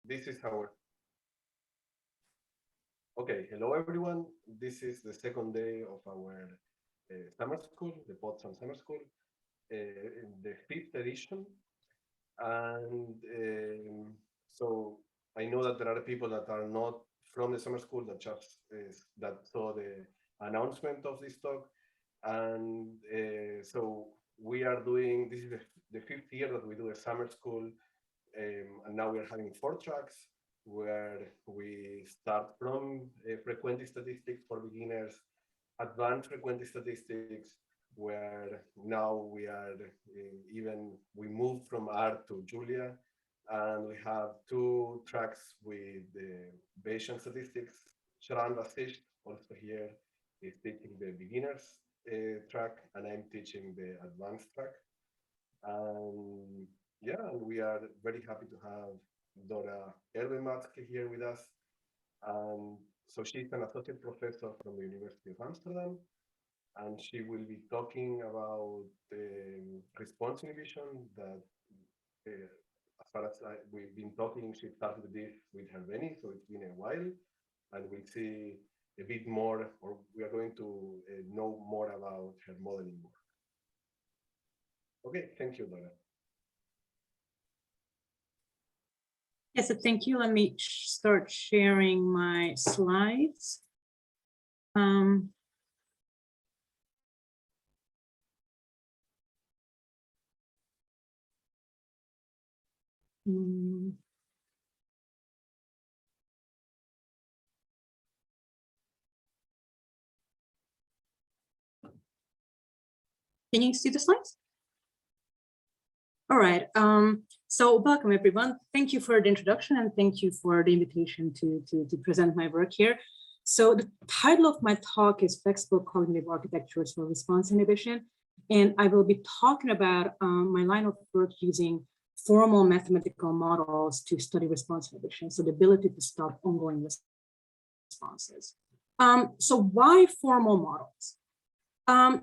This is our. Okay, hello everyone. This is the second day of our summer school, the Potsdam Summer School, the 5th edition. And so I know that there are people that are not from the summer school that just that saw the announcement of this talk. And so we are doing, this is the 5th year that we do a summer school. And now we are having 4 tracks where we start from frequentist statistics for beginners, advanced frequentist statistics, where now we are we moved from R to Julia, and we have 2 tracks with the Bayesian statistics. Sharan Vasish, also here, is teaching the beginners track, and I'm teaching the advanced track. And yeah, and we are very happy to have Dora Matzke here with us. So she's an associate professor from the University of Amsterdam, and she will be talking about response inhibition that, as far as we've been talking, she started this with her Benny, so it's been a while, and we'll see a bit more, or we are going to know more about her modeling work. Okay, thank you, Dora. Yes, so thank you. Let me start sharing my slides. Can you see the slides? All right. So welcome, everyone. Thank you for the introduction, and thank you for the invitation to present my work here. So the title of my talk is Flexible Cognitive Architectures for Response Inhibition. And I will be talking about my line of work using formal mathematical models to study response inhibition, so the ability to stop ongoing responses. So why formal models?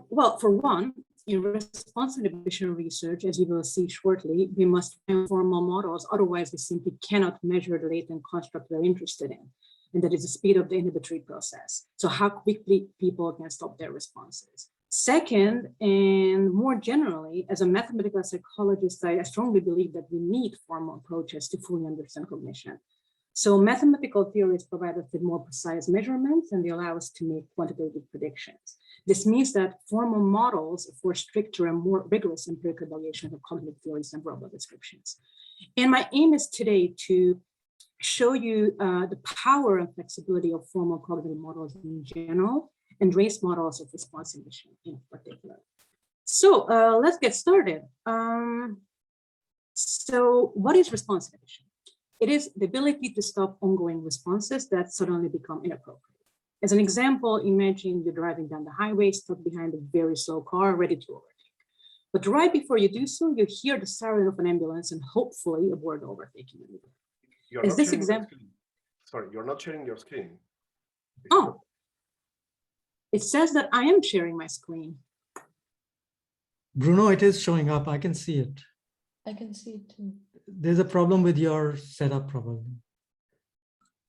Well, for one, in response inhibition research, as you will see shortly, we must find formal models, otherwise we simply cannot measure the latent construct we're interested in, and that is the speed of the inhibitory process. So how quickly people can stop their responses. Second, and more generally, as a mathematical psychologist, I strongly believe that we need formal approaches to fully understand cognition. So mathematical theories provide us with more precise measurements, and they allow us to make quantitative predictions. This means that formal models for stricter and more rigorous empirical evaluation of cognitive theories and verbal descriptions. And my aim is today to show you the power and flexibility of formal cognitive models in general, and race models of response inhibition in particular. So let's get started. So what is response inhibition? It is the ability to stop ongoing responses that suddenly become inappropriate. As an example, imagine you're driving down the highway, stuck behind a very slow car, ready to overtake. But right before you do so, you hear the siren of an ambulance and hopefully avoid overtaking anybody. Is this example? Sorry, you're not sharing your screen. Oh, it says that I am sharing my screen. Bruno, it is showing up. I can see it. I can see it too. There's a problem with your setup, probably.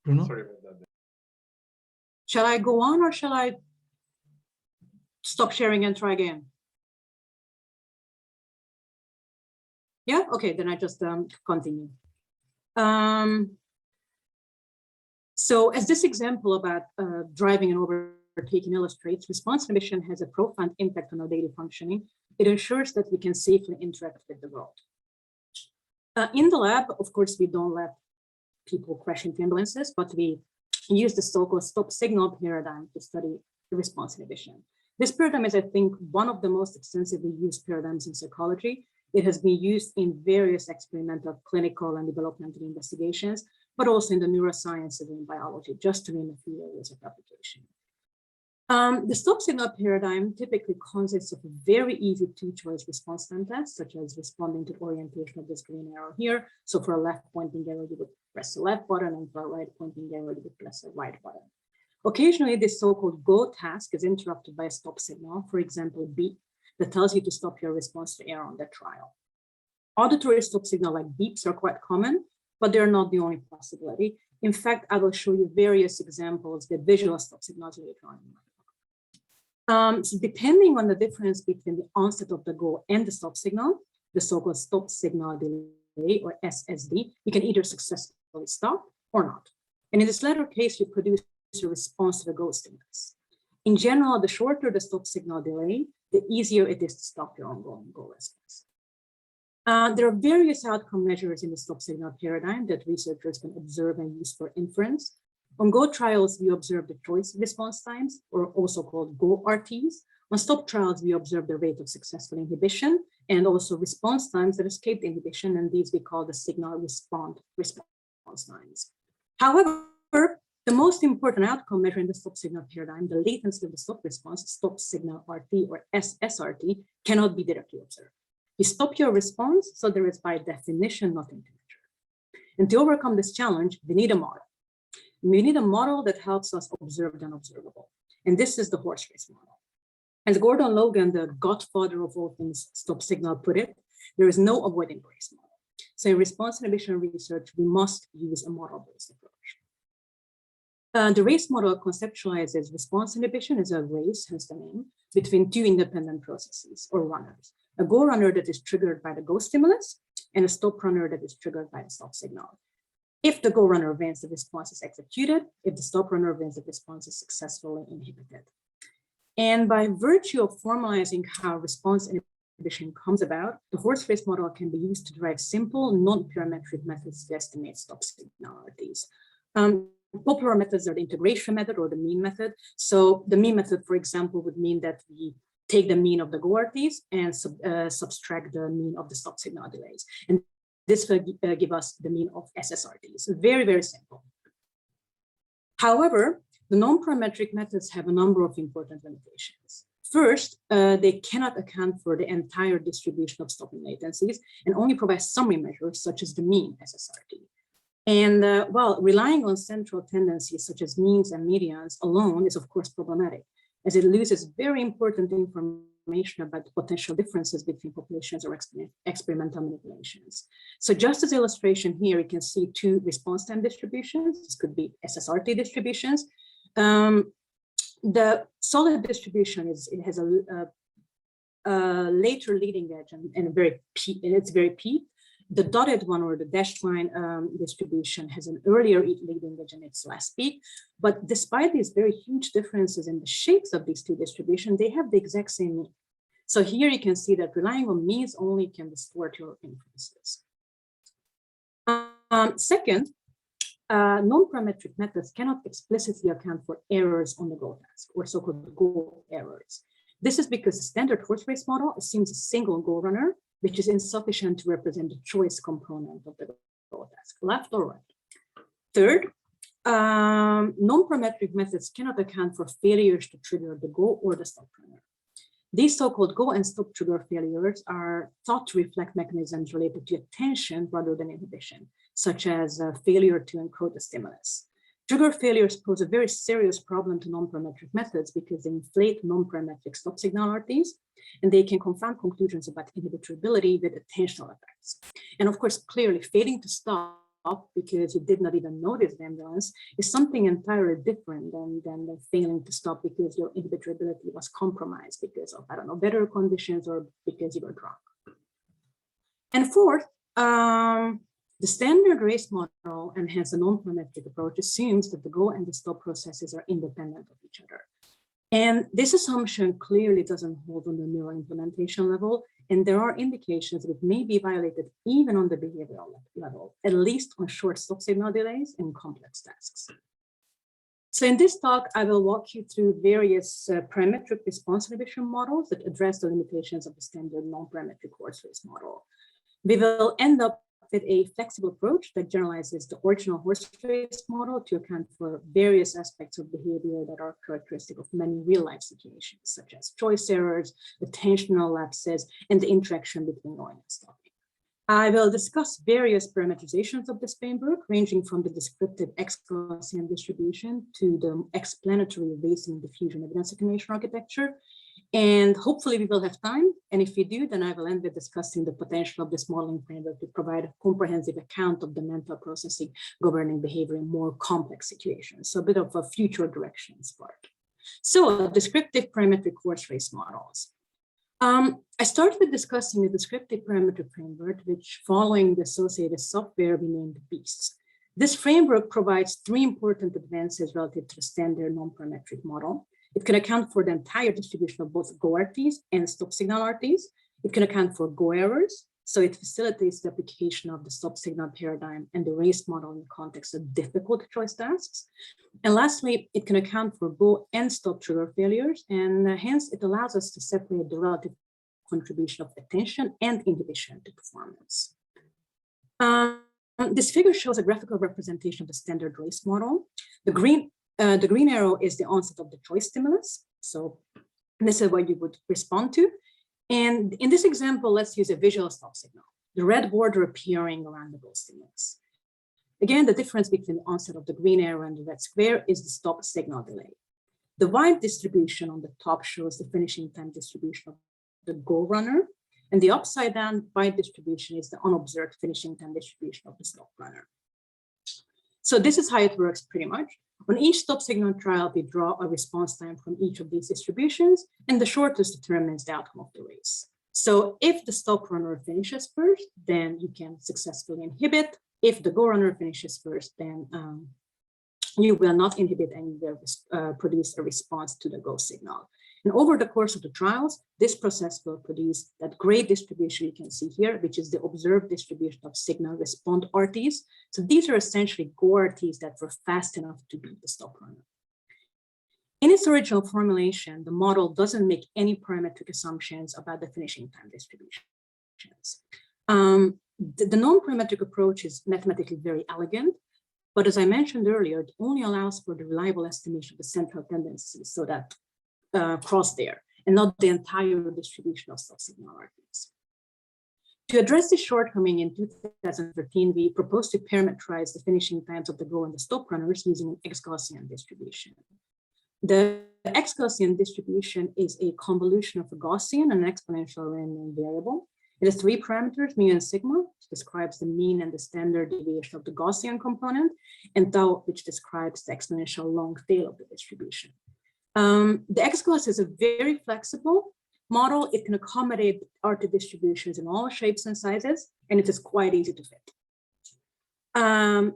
Bruno? Sorry about that. Shall I go on or shall I stop sharing and try again? Yeah, okay, then I just continue. So as this example about driving and overtaking illustrates, response inhibition has a profound impact on our daily functioning. It ensures that we can safely interact with the world. In the lab, of course, we don't let people crash into ambulances, but we use the so-called stop signal paradigm to study the response inhibition. This paradigm is, I think, one of the most extensively used paradigms in psychology. It has been used in various experimental, clinical, and developmental investigations, but also in the neurosciences and biology, just to name a few areas of application. The stop signal paradigm typically consists of a very easy 2-choice response time test, such as responding to orientation of this green arrow here. So for a left pointing arrow, you would press the left button, and for a right pointing arrow, you would press the right button. Occasionally, this so-called go task is interrupted by a stop signal, for example, beep, that tells you to stop your response to error on that trial. Auditory stop signal like beeps are quite common, but they're not the only possibility. In fact, I will show you various examples that visual stop signals later on. So depending on the difference between the onset of the go and the stop signal, the so-called stop signal delay or SSD, you can either successfully stop or not. And in this latter case, you produce a response to the go stimulus. In general, the shorter the stop signal delay, the easier it is to stop your ongoing go response. There are various outcome measures in the stop signal paradigm that researchers can observe and use for inference. On Go trials, we observe the choice response times, or also called Go RTs. On stop trials, we observe the rate of successful inhibition and also response times that escape the inhibition, and these we call the signal response times. However, the most important outcome measure in the stop signal paradigm, the latency of the stop response, stop signal RT or SSRT, cannot be directly observed. You stop your response, so there is by definition nothing to measure. And to overcome this challenge, we need a model. We need a model that helps us observe the unobservable. And this is the horse race model. As Gordon Logan, the godfather of all things stop signal, put it, there is no avoiding the race model. So in response inhibition research, we must use a model-based approach. The race model conceptualizes response inhibition as a race, hence the name, between two independent processes or runners. A go runner that is triggered by the go stimulus and a stop runner that is triggered by the stop signal. If the go runner wins, the response is executed. If the stop runner wins, the response is successfully inhibited. And by virtue of formalizing how response inhibition comes about, the horse race model can be used to derive simple non-parametric methods to estimate stop signalities. Popular methods are the integration method or the mean method. So the mean method, for example, would mean that we take the mean of the go RTs and subtract the mean of the stop signal delays. And this will give us the mean of SSRTs. Very, very simple. However, the non-parametric methods have a number of important limitations. First, they cannot account for the entire distribution of stopping latencies and only provide summary measures such as the mean SSRT. And while relying on central tendencies such as means and medians alone is of course problematic, as it loses very important information about the potential differences between populations or experimental manipulations. So just as illustration here, you can see two response time distributions. This could be SSRT distributions. The solid distribution has a later leading edge and it's very peak. The dotted one or the dashed line distribution has an earlier leading edge and its last peak. But despite these very huge differences in the shapes of these two distributions, they have the exact same mean. So here you can see that relying on means only can distort your inferences. Second, non-parametric methods cannot explicitly account for errors on the go task or so-called go errors. This is because the standard horse race model assumes a single go runner, which is insufficient to represent the choice component of the go task, left or right. Third, non-parametric methods cannot account for failures to trigger the go or the stop runner. These so-called go and stop trigger failures are thought to reflect mechanisms related to attention rather than inhibition, such as failure to encode the stimulus. Trigger failures pose a very serious problem to non-parametric methods because they inflate non-parametric stop signal RTs, and they can confound conclusions about inhibitory with attentional effects. And of course, clearly failing to stop because you did not even notice the imbalance is something entirely different than failing to stop because your inhibitory was compromised because of, I don't know, better conditions or because you were drunk. And fourth, the standard race model and hence a non-parametric approach assumes that the go and the stop processes are independent of each other. And this assumption clearly doesn't hold on the neural implementation level, and there are indications that it may be violated even on the behavioral level, at least on short stop signal delays and complex tasks. So in this talk, I will walk you through various parametric response inhibition models that address the limitations of the standard non-parametric horse race model. We will end up with a flexible approach that generalizes the original horse race model to account for various aspects of behavior that are characteristic of many real-life situations, such as choice errors, attentional lapses, and the interaction between going and stopping. I will discuss various parametrizations of this framework, ranging from the descriptive ex-Gaussian distribution to the explanatory-based diffusion evidence-accumulation architecture. And hopefully we will have time. And if we do, then I will end with discussing the potential of this modeling framework to provide a comprehensive account of the mental processing governing behavior in more complex situations. So a bit of a future directions part. So descriptive parametric horse race models. I started with discussing the descriptive parametric framework, which following the associated software we named BEESTS. This framework provides three important advances relative to the standard non-parametric model. It can account for the entire distribution of both GO-RTs and stop signal RTs. It can account for GO errors, so it facilitates the application of the stop signal paradigm and the race model in the context of difficult choice tasks. And lastly, it can account for GO and stop trigger failures, and hence it allows us to separate the relative contribution of attention and inhibition to performance. This figure shows a graphical representation of the standard race model. The green arrow is the onset of the choice stimulus. So this is what you would respond to. And in this example, let's use a visual stop signal, the red border appearing around the GO stimulus. Again, the difference between the onset of the green arrow and the red square is the stop signal delay. The white distribution on the top shows the finishing time distribution of the GO runner, and the upside down white distribution is the unobserved finishing time distribution of the stop runner. So this is how it works pretty much. On each stop signal trial, we draw a response time from each of these distributions, and the shortest determines the outcome of the race. So if the stop runner finishes first, then you can successfully inhibit. If the GO runner finishes first, then you will not inhibit and you will produce a response to the GO signal. And over the course of the trials, this process will produce that gray distribution you can see here, which is the observed distribution of signal respond RTs. So these are essentially GO RTs that were fast enough to beat the stop runner. In its original formulation, the model doesn't make any parametric assumptions about the finishing time distributions. The non-parametric approach is mathematically very elegant, but as I mentioned earlier, it only allows for the reliable estimation of the central tendencies, so that cross there, and not the entire distribution of stop signal RTs. To address this shortcoming in 2013, we proposed to parameterize the finishing times of the GO and the stop runners using an ex-Gaussian distribution. The ex-Gaussian distribution is a convolution of a Gaussian and an exponential random variable. It has three parameters, mu and sigma, which describes the mean and the standard deviation of the Gaussian component, and tau, which describes the exponential long tail of the distribution. The ex-Gaussian is a very flexible model. It can accommodate RT distributions in all shapes and sizes, and it is quite easy to fit.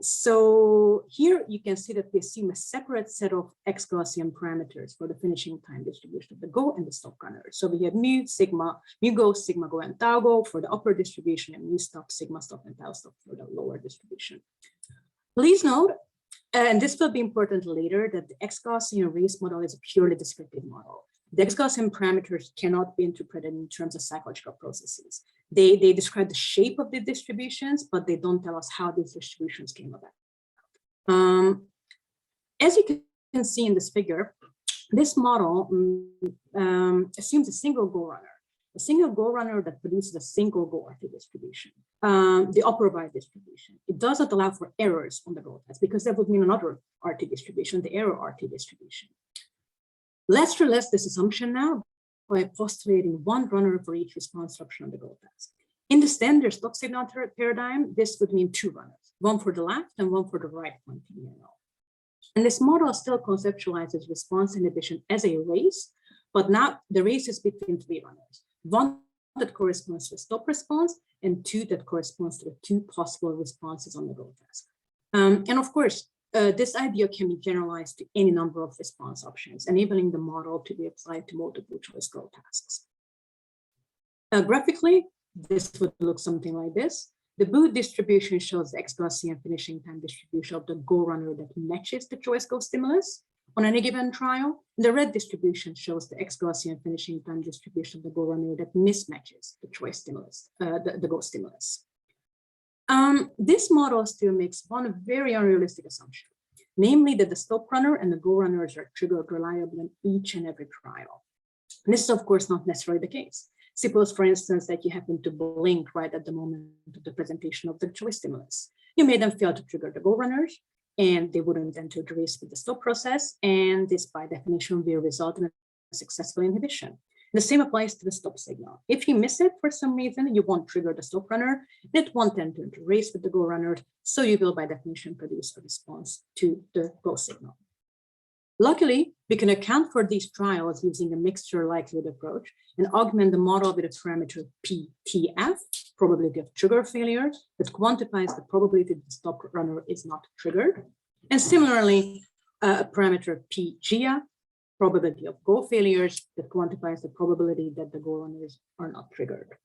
So here you can see that we assume a separate set of ex-Gaussian parameters for the finishing time distribution of the GO and the stop runner. So we have mu, sigma, mu GO, sigma GO, and tau GO for the upper distribution, and mu stop, sigma stop, and tau stop for the lower distribution. Please note, and this will be important later, that the ex-Gaussian race model is a purely descriptive model. The ex-Gaussian parameters cannot be interpreted in terms of psychological processes. They describe the shape of the distributions, but they don't tell us how these distributions came about. As you can see in this figure, this model assumes a single GO runner that produces a single GO RT distribution, the upper right distribution. It does not allow for errors on the GO test because that would mean another RT distribution, the error RT distribution. Let's realize this assumption now by postulating one runner for each response option on the GO test. In the standard stop signal paradigm, this would mean two runners, one for the left and one for the right continuum. And this model still conceptualizes response inhibition as a race, but now the race is between three runners. One that corresponds to a stop response, and two that corresponds to the two possible responses on the GO task. And of course, this idea can be generalized to any number of response options, enabling the model to be applied to multiple choice GO tasks. Graphically, this would look something like this. The blue distribution shows the ex-Gaussian finishing time distribution of the GO runner that matches the choice GO stimulus on any given trial. The red distribution shows the ex-Gaussian finishing time distribution of the GO runner that mismatches the choice stimulus, the GO stimulus. This model still makes one very unrealistic assumption, namely that the stop runner and the GO runners are triggered reliably in each and every trial. And this is, of course, not necessarily the case. Suppose, for instance, that you happen to blink right at the moment of the presentation of the choice stimulus. You may then fail to trigger the GO runners, and they wouldn't enter the race with the stop process, and this, by definition, will result in a successful inhibition. The same applies to the stop signal. If you miss it for some reason, you won't trigger the stop runner, and it won't enter into race with the go runner, so you will by definition produce a response to the go signal. Luckily, we can account for these trials using a mixture likelihood approach and augment the model with a parameter PTF, probability of trigger failure, that quantifies the probability that the stop runner is not triggered. And similarly, a parameter PGF, probability of go failures, that quantifies the probability that the go runners are not triggered.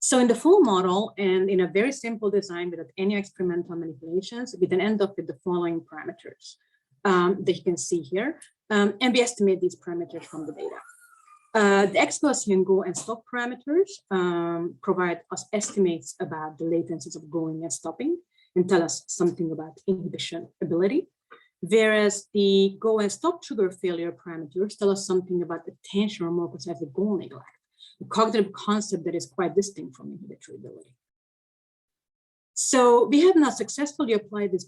So in the full model and in a very simple design without any experimental manipulations, we then end up with the following parameters that you can see here, and we estimate these parameters from the data. The ex-Gaussian go and stop parameters provide us estimates about the latencies of going and stopping and tell us something about inhibition ability, whereas the go and stop trigger failure parameters tell us something about attention or more precisely goal neglect, a cognitive concept that is quite distinct from inhibitory ability. So we have now successfully applied this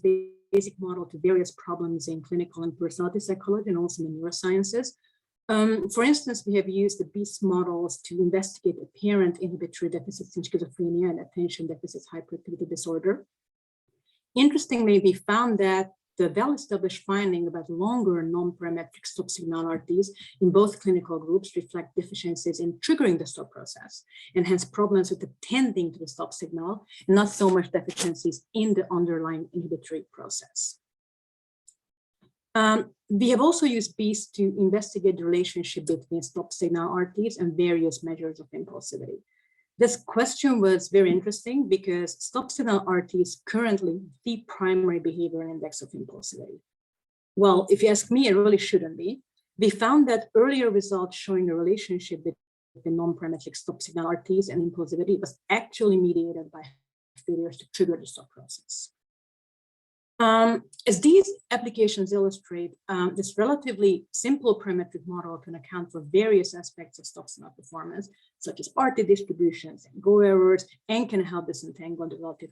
basic model to various problems in clinical and personality psychology and also in the neurosciences. For instance, we have used the BEESTS models to investigate apparent inhibitory deficits in schizophrenia and attention deficit hyperactivity disorder. Interestingly, we found that the well-established finding about longer non-parametric stop signal RTs in both clinical groups reflect deficiencies in triggering the stop process, and hence problems with attending to the stop signal, and not so much deficiencies in the underlying inhibitory process. We have also used BEESTS to investigate the relationship between stop signal RTs and various measures of impulsivity. This question was very interesting because stop signal RT is currently the primary behavior index of impulsivity. Well, if you ask me, it really shouldn't be. We found that earlier results showing a relationship between non-parametric stop signal RTs and impulsivity was actually mediated by failures to trigger the stop process. As these applications illustrate, this relatively simple parametric model can account for various aspects of stop signal performance, such as RT distributions and go errors, and can help disentangle the relative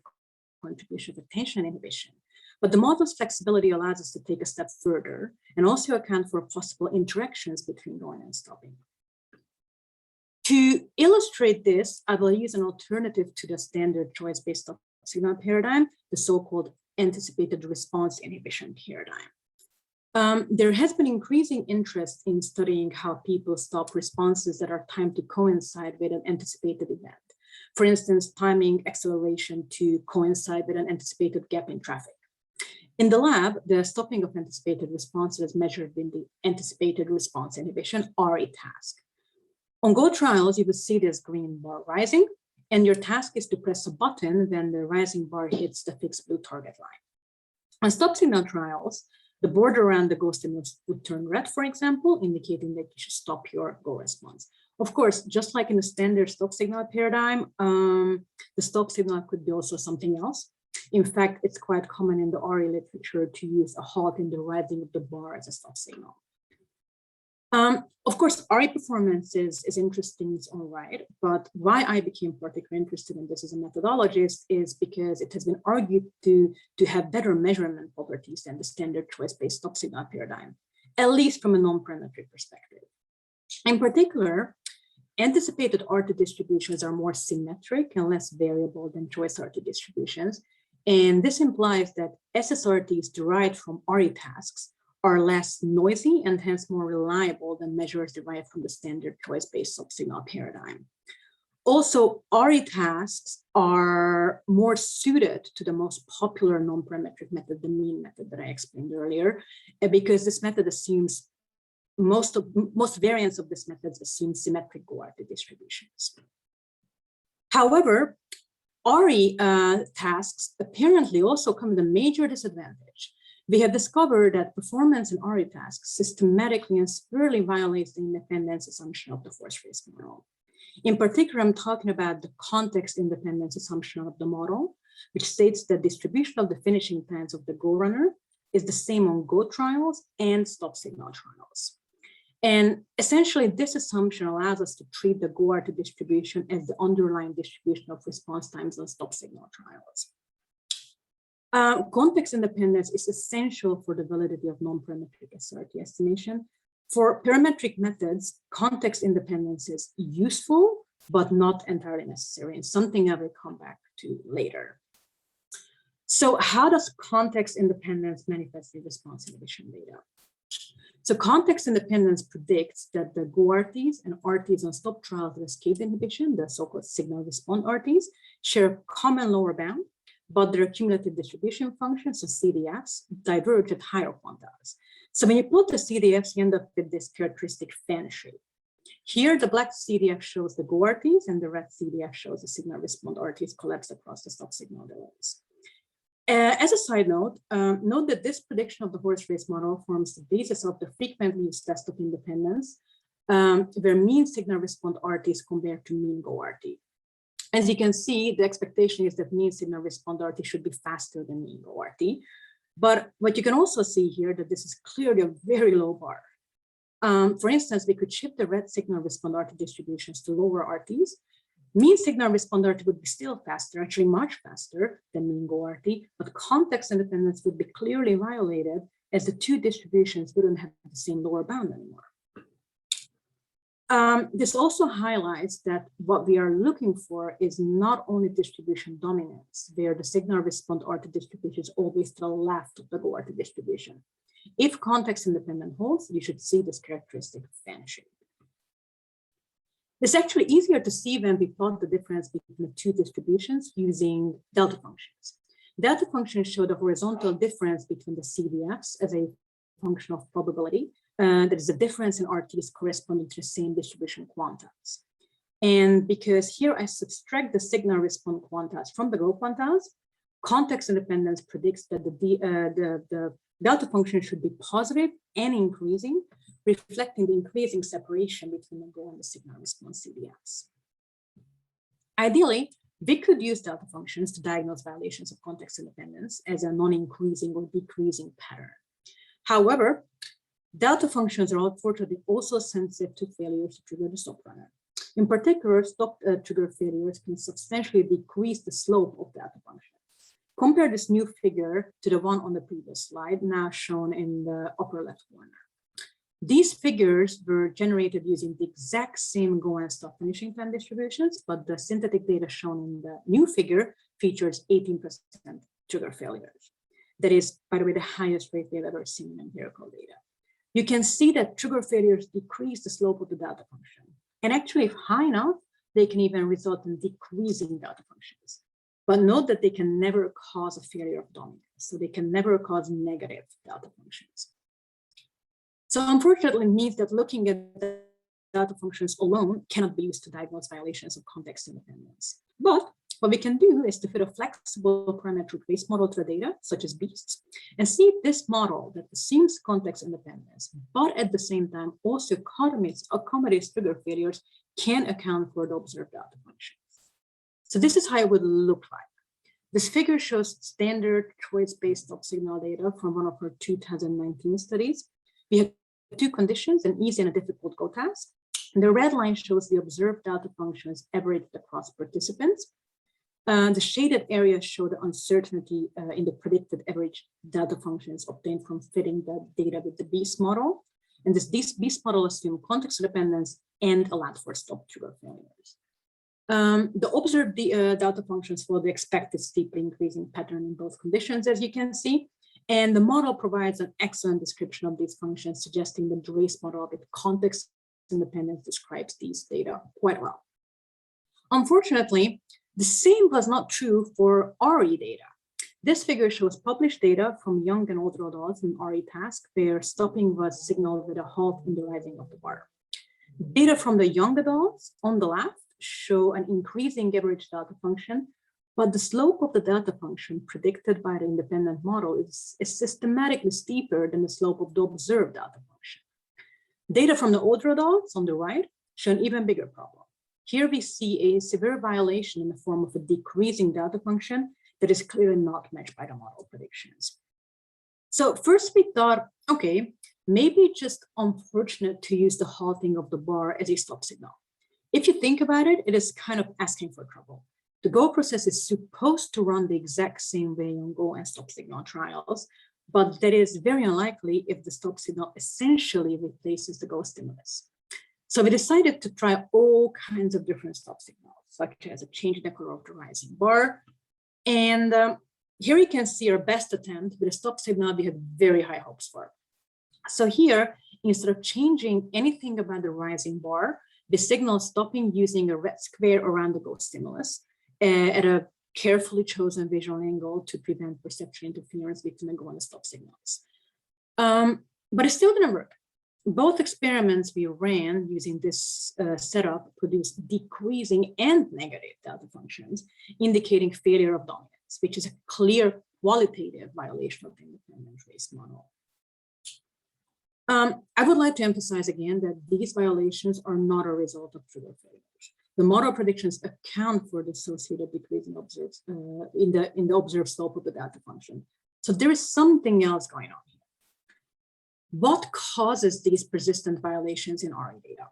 contribution of attention inhibition. But the model's flexibility allows us to take a step further and also account for possible interactions between going and stopping. To illustrate this, I will use an alternative to the standard choice-based stop signal paradigm, the so-called anticipated response inhibition paradigm. There has been increasing interest in studying how people stop responses that are timed to coincide with an anticipated event. For instance, timing acceleration to coincide with an anticipated gap in traffic. In the lab, the stopping of anticipated responses is measured in the anticipated response inhibition, RE task. On Go trials, you will see this green bar rising, and your task is to press a button when the rising bar hits the fixed blue target line. On stop signal trials, the border around the Go stimulus would turn red, for example, indicating that you should stop your Go response. Of course, just like in the standard stop signal paradigm, the stop signal could be also something else. In fact, it's quite common in the RE literature to use a halt in the rising of the bar as a stop signal. Of course, RE performance is interesting in its own right, but why I became particularly interested in this as a methodologist is because it has been argued to have better measurement properties than the standard choice-based stop signal paradigm, at least from a non-parametric perspective. In particular, anticipated RT distributions are more symmetric and less variable than choice RT distributions, and this implies that SSRTs derived from RE tasks are less noisy and hence more reliable than measures derived from the standard choice-based stop signal paradigm. Also, RE tasks are more suited to the most popular non-parametric method, the mean method that I explained earlier, because this method assumes most variants of this method assume symmetric GO-RT distributions. However, RE tasks apparently also come with a major disadvantage. We have discovered that performance in RE tasks systematically and severely violates the independence assumption of the force race model. In particular, I'm talking about the context independence assumption of the model, which states that distribution of the finishing times of the Go runner is the same on Go trials and stop signal trials. And essentially, this assumption allows us to treat the Go-RT distribution as the underlying distribution of response times on stop signal trials. Context independence is essential for the validity of non-parametric SSRT estimation. For parametric methods, context independence is useful, but not entirely necessary, and something I will come back to later. So how does context independence manifest in response inhibition data? So context independence predicts that the GO-RTs and RTs on stop trials of escape inhibition, the so-called signal response RTs, share a common lower bound, but their cumulative distribution functions, so CDFs, diverge at higher quantiles. So when you plot the CDFs, you end up with this characteristic fan shape. Here, the black CDF shows the GO-RTs and the red CDF shows the signal response RTs collapsed across the stop signal delays. As a side note, note that this prediction of the horse race model forms the basis of the frequently used test of independence, where mean signal response RT is compared to mean GO-RT. As you can see, the expectation is that mean signal response RT should be faster than mean GO-RT. But what you can also see here that this is clearly a very low bar. For instance, we could shift the red signal response RT distributions to lower RTs. Mean signal response RT would be still faster, actually much faster than mean GO-RT, but context independence would be clearly violated as the two distributions wouldn't have the same lower bound anymore. This also highlights that what we are looking for is not only distribution dominance, where the signal response RT distribution is always to the left of the GO-RT distribution. If context independent holds, you should see this characteristic fan shape. It's actually easier to see when we plot the difference between the two distributions using delta functions. Delta functions show the horizontal difference between the CDFs as a function of probability. There is a difference in RTs corresponding to the same distribution quantiles. And because here I subtract the signal response quantiles from the GO quantiles, context independence predicts that the delta function should be positive and increasing, reflecting the increasing separation between the GO and the signal response CDFs. Ideally, we could use delta functions to diagnose violations of context independence as a non-increasing or decreasing pattern. However, delta functions are unfortunately also sensitive to failures to trigger the stop runner. In particular, stop trigger failures can substantially decrease the slope of delta functions. Compare this new figure to the one on the previous slide, now shown in the upper left corner. These figures were generated using the exact same GO and stop finishing time distributions, but the synthetic data shown in the new figure features 18% trigger failures. That is, by the way, the highest rate we've ever seen in empirical data. You can see that trigger failures decrease the slope of the delta function. And actually, if high enough, they can even result in decreasing delta functions. But note that they can never cause a failure of dominance. So they can never cause negative delta functions. So unfortunately, it means that looking at the delta functions alone cannot be used to diagnose violations of context independence. But what we can do is to fit a flexible parametric race model to the data, such as BEESTS, and see if this model that assumes context independence, but at the same time also accommodates trigger failures, can account for the observed delta functions. So this is how it would look like. This figure shows standard choice-based stop signal data from one of our 2019 studies. We had two conditions, an easy and a difficult GO task. And the red line shows the observed delta functions averaged across participants. The shaded areas show the uncertainty in the predicted average delta functions obtained from fitting the data with the BEEST model. And this BEEST model assumes context dependence and allowed for stop trigger failures. The observed delta functions follow the expected steeply increasing pattern in both conditions, as you can see. And the model provides an excellent description of these functions, suggesting that the race model with context independence describes these data quite well. Unfortunately, the same was not true for RE data. This figure shows published data from young and older adults in RE task, where stopping was signaled with a halt in the rising of the bar. Data from the young adults on the left show an increasing average delta function, but the slope of the delta function predicted by the independent model is systematically steeper than the slope of the observed delta function. Data from the older adults on the right show an even bigger problem. Here we see a severe violation in the form of a decreasing delta function that is clearly not matched by the model predictions. So first we thought, okay, maybe it's just unfortunate to use the halting of the bar as a stop signal. If you think about it, it is kind of asking for trouble. The GO process is supposed to run the exact same way on GO and stop signal trials, but that is very unlikely if the stop signal essentially replaces the go stimulus. So we decided to try all kinds of different stop signals, such as a change in the color of the rising bar. And here you can see our best attempt with a stop signal we had very high hopes for. So here, instead of changing anything about the rising bar, the signal stopping using a red square around the go stimulus at a carefully chosen visual angle to prevent perceptual interference between the go and the stop signals. But it still didn't work. Both experiments we ran using this setup produced decreasing and negative delta functions, indicating failure of dominance, which is a clear qualitative violation of the independent trace model. I would like to emphasize again that these violations are not a result of trigger failures. The model predictions account for the associated decrease in the observed slope of the delta function. So there is something else going on here. What causes these persistent violations in RE data?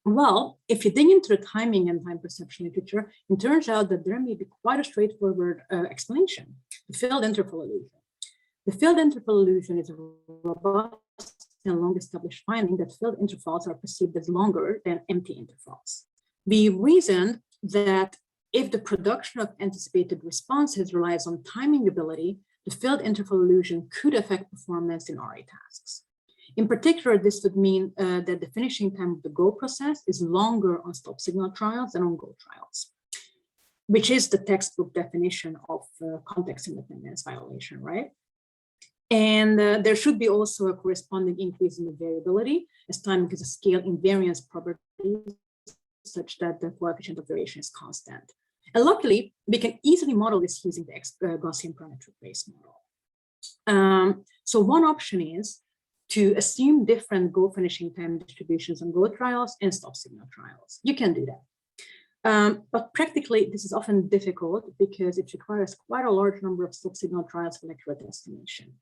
Well, if you dig into the timing and time perception literature, it turns out that there may be quite a straightforward explanation: the field interval illusion. The field interval illusion is a robust and long-established finding that field intervals are perceived as longer than empty intervals. We reasoned that if the production of anticipated responses relies on timing ability, the field interval illusion could affect performance in RE tasks. In particular, this would mean that the finishing time of the go process is longer on stop signal trials than on go trials, which is the textbook definition of context independence violation, right? And there should be also a corresponding increase in the variability, as timing is a scale invariance property such that the coefficient of variation is constant. And luckily, we can easily model this using the ex-Gaussian parametric base model. So one option is to assume different go finishing time distributions on go trials and stop signal trials. You can do that. But practically, this is often difficult because it requires quite a large number of stop signal trials for accurate estimation.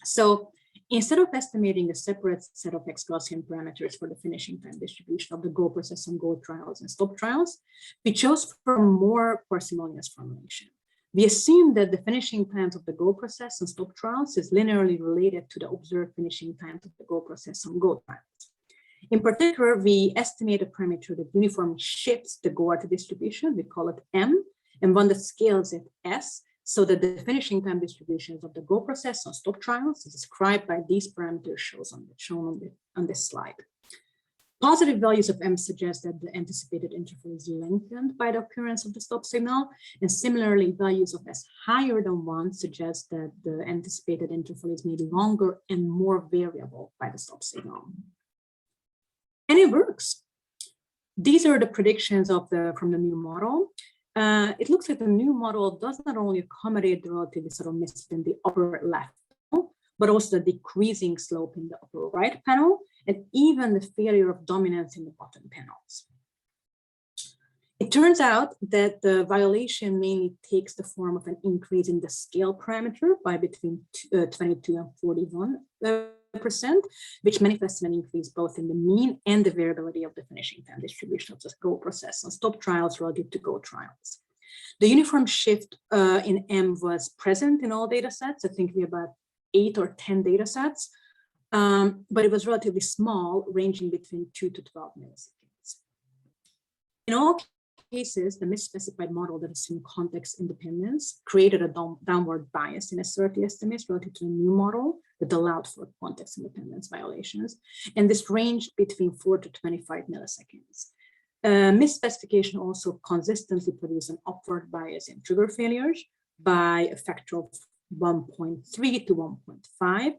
So instead of estimating a separate set of ex-Gaussian parameters for the finishing time distribution of the go process on go trials and stop trials, we chose for a more parsimonious formulation. We assume that the finishing times of the go process and stop trials is linearly related to the observed finishing times of the go process on go trials. In particular, we estimate a parameter that uniformly shifts the go-RT distribution, we call it M, and one that scales it S, so that the finishing time distributions of the go process on stop trials is described by these parameters shown on this slide. Positive values of M suggest that the anticipated interval is lengthened by the occurrence of the stop signal, and similarly, values of S higher than 1 suggest that the anticipated interval is made longer and more variable by the stop signal. And it works. These are the predictions from the new model. It looks like the new model does not only accommodate the relatively subtle miss in the upper left panel, but also the decreasing slope in the upper right panel, and even the failure of dominance in the bottom panels. It turns out that the violation mainly takes the form of an increase in the scale parameter by between 22 and 41%, which manifests an increase both in the mean and the variability of the finishing time distribution of the go process on stop trials relative to go trials. The uniform shift in M was present in all data sets. I think we have about 8 or 10 data sets, but it was relatively small, ranging between 2 to 12 milliseconds. In all cases, the misspecified model that assumed context independence created a downward bias in SSRT estimates relative to a new model that allowed for context independence violations, and this ranged between 4 to 25 milliseconds. Misspecification also consistently produced an upward bias in trigger failures by a factor of 1.3 to 1.5,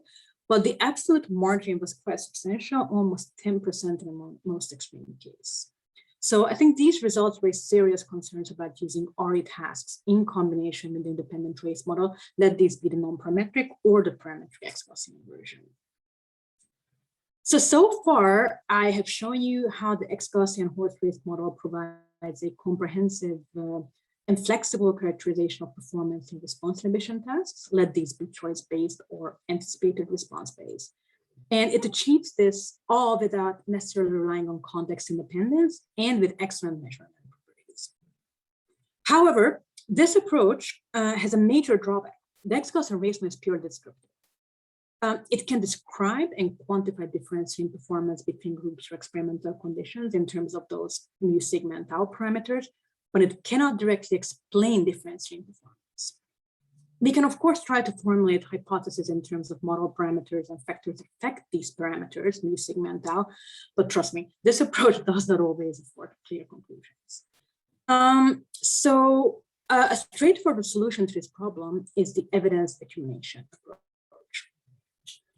but the absolute margin was quite substantial, almost 10% in the most extreme case. So I think these results raise serious concerns about using RE tasks in combination with the independent trace model, let these be the non-parametric or the parametric ex-Gaussian version. So far, I have shown you how the ex-Gaussian horse race model provides a comprehensive and flexible characterization of performance in response inhibition tasks, let these be choice-based or anticipated response-based. And it achieves this all without necessarily relying on context independence and with excellent measurement properties. However, this approach has a major drawback. the ex-Gaussian ratio is purely descriptive. It can describe and quantify difference in performance between groups or experimental conditions in terms of those mu sigma and tau parameters, but it cannot directly explain difference in performance. We can, of course, try to formulate hypotheses in terms of model parameters and factors that affect these parameters, mu sigma and tau, but trust me, this approach does not always afford clear conclusions. A straightforward solution to this problem is the evidence accumulation approach.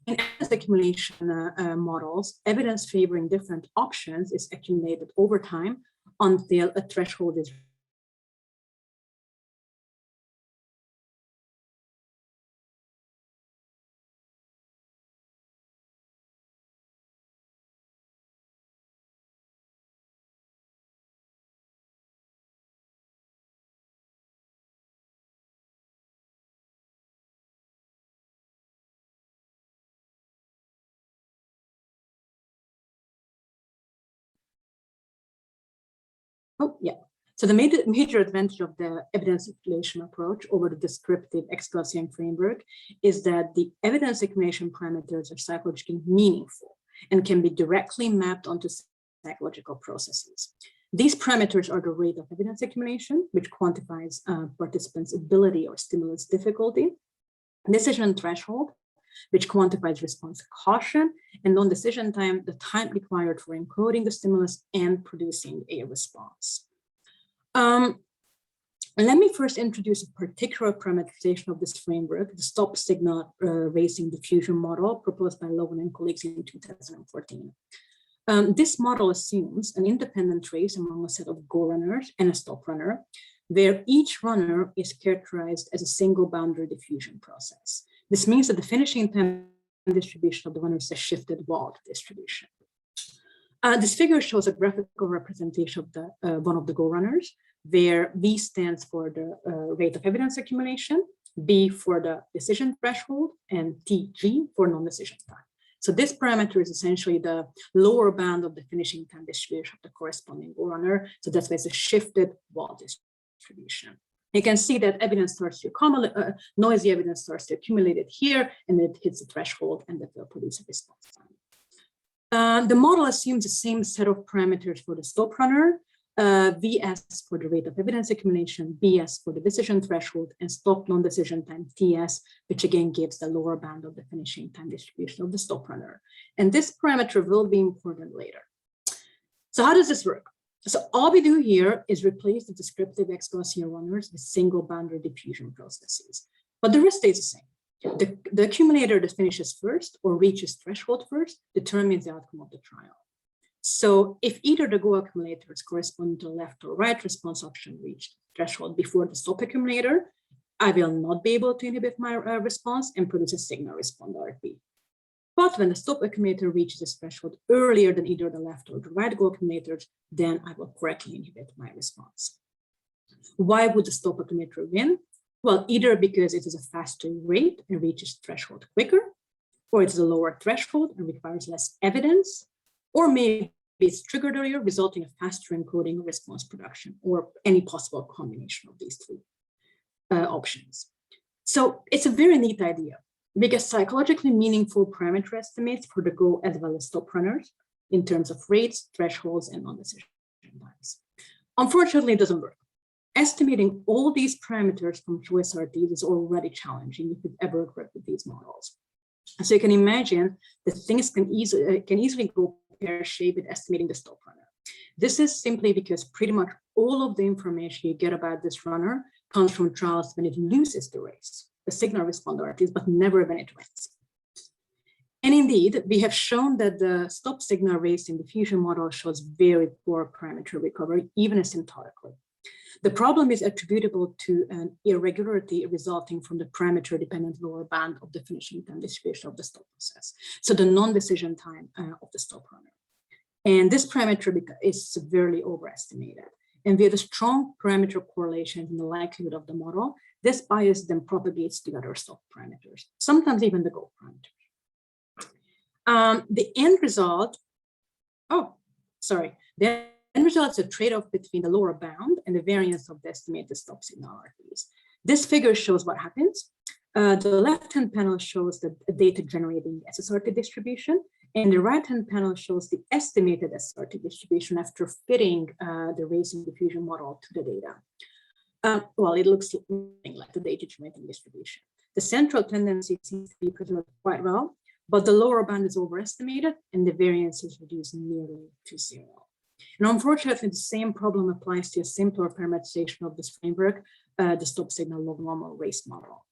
In evidence accumulation models, evidence favoring different options is accumulated over time until a threshold is So the major advantage of the evidence accumulation approach over the descriptive ex-Gaussian framework is that the evidence accumulation parameters are psychologically meaningful and can be directly mapped onto psychological processes. These parameters are the rate of evidence accumulation, which quantifies participants' ability or stimulus difficulty, decision threshold, which quantifies response caution, and non-decision time, the time required for encoding the stimulus and producing a response. Let me first introduce a particular parameterization of this framework, the stop signal racing diffusion model proposed by Logan and colleagues in 2014. This model assumes an independent race among a set of go runners and a stop runner, where each runner is characterized as a single boundary diffusion process. This means that the finishing time distribution of the runners is a shifted walled distribution. This figure shows a graphical representation of the one of the go runners, where V stands for the rate of evidence accumulation, B for the decision threshold, and TG for non-decision time. So this parameter is essentially the lower bound of the finishing time distribution of the corresponding go runner. So that's why it's a shifted wall distribution. You can see that evidence starts to accumulate, noisy evidence starts to accumulate it here, and it hits the threshold, and that will produce a response time. The model assumes the same set of parameters for the stop runner, VS for the rate of evidence accumulation, BS for the decision threshold, and stop non-decision time, TS, which again gives the lower bound of the finishing time distribution of the stop runner. And this parameter will be important later. So how does this work? So all we do here is replace the descriptive ex-Gaussian runners with single boundary diffusion processes, but the rest stays the same. The accumulator that finishes first or reaches threshold first determines the outcome of the trial. So if either the go accumulators correspond to the left or right response option reached threshold before the stop accumulator, I will not be able to inhibit my response and produce a signal responder RP. But when the stop accumulator reaches this threshold earlier than either the left or the right go accumulators, then I will correctly inhibit my response. Why would the stop accumulator win? Well, either because it is a faster rate and reaches threshold quicker, or it's a lower threshold and requires less evidence, or maybe it's triggered earlier, resulting in faster encoding or response production, or any possible combination of these three options. So it's a very neat idea, because psychologically meaningful parameter estimates for the go as well as stop runners in terms of rates, thresholds, and non-decision times. Unfortunately, it doesn't work. Estimating all these parameters from SSRT is already challenging if you've ever worked with these models. So you can imagine that things can easily go pear-shaped with estimating the stop runner. This is simply because pretty much all of the information you get about this runner comes from trials when it loses the race, the signal responder RTs, but never when it wins. And indeed, we have shown that the stop signal race in the diffusion model shows very poor parameter recovery, even asymptotically. The problem is attributable to an irregularity resulting from the parameter-dependent lower band of the finishing time distribution of the stop process, so the non-decision time of the stop runner. And this parameter is severely overestimated. And with a strong parameter correlation in the likelihood of the model, this bias then propagates to other stop parameters, sometimes even the go parameters. The end result, the end result is a trade-off between the lower bound and the variance of the estimated stop signal RPs. This figure shows what happens The left-hand panel shows the data generating SSRT distribution, and the right-hand panel shows the estimated SSRT distribution after fitting the Racine diffusion model to the data. Well, it looks like the data generating distribution. The central tendency seems to be preserved quite well, but the lower bound is overestimated and the variance is reduced nearly to zero. And unfortunately, the same problem applies to a simpler parameterization of this framework, the stop signal log normal race model.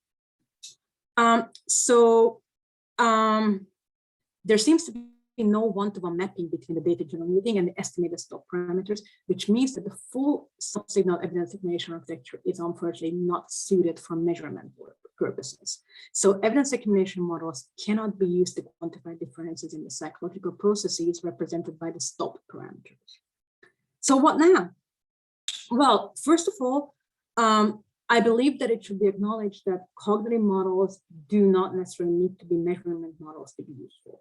There seems to be no one-to-one mapping between the data generating and the estimated stop parameters, which means that the full stop signal evidence accumulation architecture is unfortunately not suited for measurement purposes. So evidence accumulation models cannot be used to quantify differences in the psychological processes represented by the stop parameters. So what now? Well, first of all, I believe that it should be acknowledged that cognitive models do not necessarily need to be measurement models to be useful.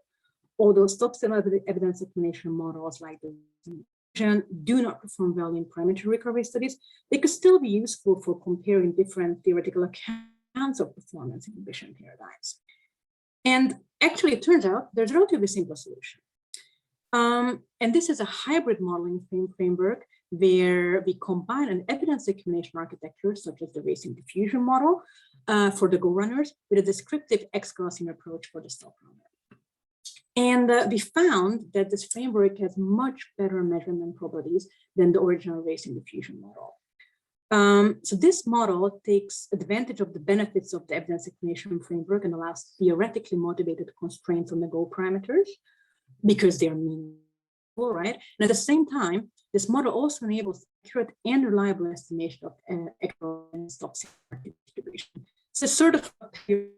Although stop signal evidence accumulation models like the Inhibition do not perform well in parameter recovery studies, they could still be useful for comparing different theoretical accounts of performance inhibition paradigms. And actually, it turns out there's a relatively simple solution. And this is a hybrid modeling framework where we combine an evidence accumulation architecture, such as the Racine diffusion model for the Go runners, with a descriptive ex-Gaussian approach for the stop runner. And we found that this framework has much better measurement properties than the original Racine diffusion model. So this model takes advantage of the benefits of the evidence accumulation framework and allows theoretically motivated constraints on the Go parameters because they are meaningful, right? And at the same time, this model also enables accurate and reliable estimation of and stop signal distribution. It's a sort of a period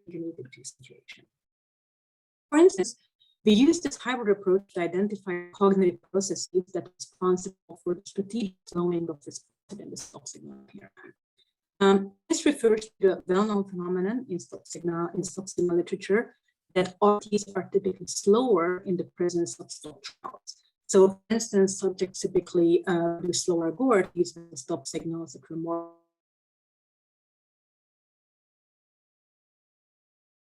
situation. For instance, we use this hybrid approach to identify cognitive processes that are responsible for the strategic slowing of this in the stop signal paradigm. This refers to a well-known phenomenon in stop signal literature that RTs are typically slower in the presence of stop trials. So, for instance, subjects typically do slower GORTs when the stop signals occur more